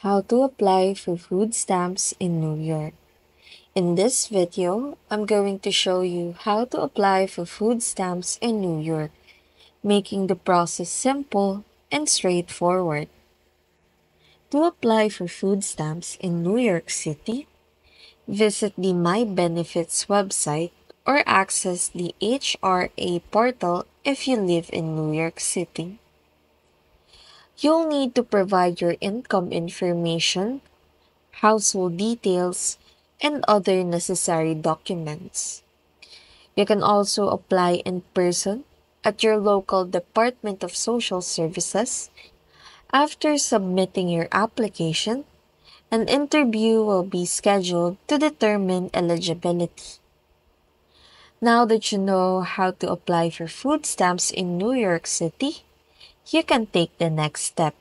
How to apply for food stamps in New York. In this video, I'm going to show you how to apply for food stamps in New York, making the process simple and straightforward. To apply for food stamps in New York City, visit the My Benefits website or access the HRA portal if you live in New York City. You'll need to provide your income information, household details, and other necessary documents. You can also apply in person at your local Department of Social Services. After submitting your application, an interview will be scheduled to determine eligibility. Now that you know how to apply for food stamps in New York City, you can take the next step.